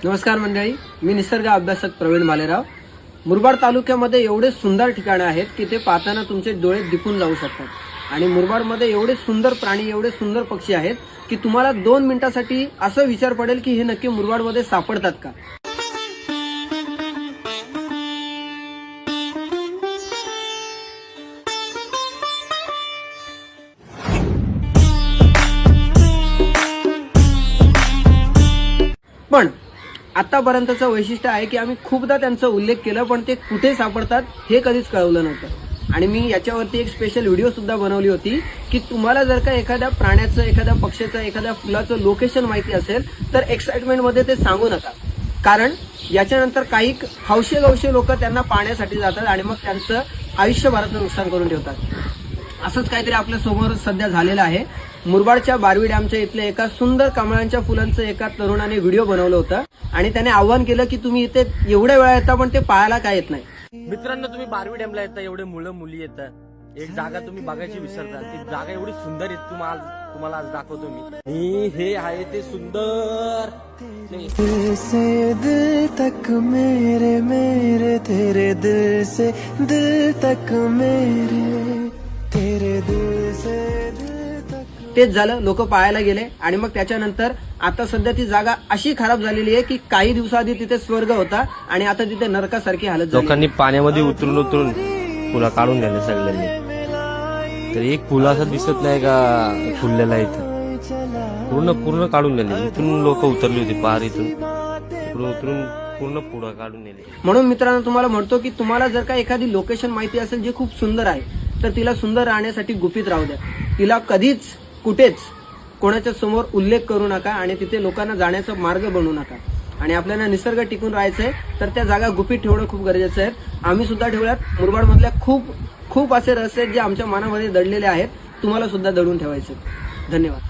नमस्कार मंडळी, मी निसर्ग अभ्यासक प्रवीण भालेराव। मुरबाड तालुक्यामध्ये एवढे सुंदर ठिकाणे आहेत की ते पाहताना तुमचे डोळे दिपून जाऊ शकतात। आणि मुरबाडमध्ये एवढे सुंदर प्राणी, एवढे सुंदर पक्षी आहेत की तुम्हाला 2 मिनिटांसाठी असं विचार पडेल की हे नक्की मुरबाडमध्ये सापडतात का। पण आतापर्यंतचं वैशिष्ट्य आहे की आम्ही खूपदा त्यांचा उल्लेख केला, पण ते कुठे सापडतात हे कधीच कळवलं नव्हतं। आणि मी याच्यावरती एक स्पेशल व्हिडिओ सुद्धा बनवली होती की तुम्हाला जर का एखाद्या प्राण्याचं, एखाद्या पक्ष्याचं, एखाद्या फुलाचं लोकेशन माहिती असेल तर एक्साइटमेंट मध्ये ते सांगू नका, कारण याच्यानंतर काही हौशे गवशे लोक त्यांना पाहण्यासाठी जातात आणि मग त्यांचं आयुष्यभराचं नुकसान करून ठेवतात। असंच काहीतरी आपल्या समोर सध्या झालेलं आहे। मुरबाडच्या बारवी डॅमच्या इथले एका सुंदर कमळांच्या फुलांचं एका तरुणाने व्हिडिओ बनवलं होतं आणि त्याने आव्हान केलं की तुम्ही इथे एवढ्या वेळा येता पण ते पाहायला काय येत नाही। मित्रांनो, तुम्ही बारवी डॅमला येता, एवढे मुलं मुली येतात, एक जागा तुम्ही बघायची विसरता। ती जागा एवढी सुंदर आहे, तुम्हाला आज दाखवतो मी। हे आहे ते सुंदर से दिल तक मेरे मेरे तेरे दिल से दिल तक मेरे तेरे दिल से दिल तक। तेच झालं, लोक पाहायला गेले आणि मग त्याच्यानंतर आता सध्या ती जागा अशी खराब झालेली आहे की काही दिवसाआधी तिथे स्वर्ग होता आणि आता तिथे नरकासारखी हालत झाली। लोकांनी पाण्यामध्ये उतरून फुलं काढून नेले सगळ्यांनी, तर एक फुल असं दिसत नाही का फुललेला इथं, पूर्ण काढून नेले। इथून लोक उतरली होती, पार इथून उतरून पूर्ण पुढं काढून नेले। म्हणून मित्रांनो, तुम्हाला म्हणतो की तुम्हाला जर का एखादी लोकेशन माहिती असेल जी खूप सुंदर आहे तर तिला सुंदर राहण्यासाठी गुपित राहू द्या। तिला कधीच कुठेच कोणाच्या समोर उल्लेख करू नका आणि तिथे लोकांना जाण्याचा मार्ग बनवू नका। आणि आपल्याला निसर्ग टिकून राहायचंय तर त्या जागा गुपित ठेवणं खूप गरजेचं आहे। आम्ही सुद्धा ठेवल्यात। मुरबाडमधल्या खूप असे रहस्य आहेत जे आमच्या मनामध्ये दडलेले आहेत, तुम्हाला सुद्धा दडून ठेवायचे। धन्यवाद।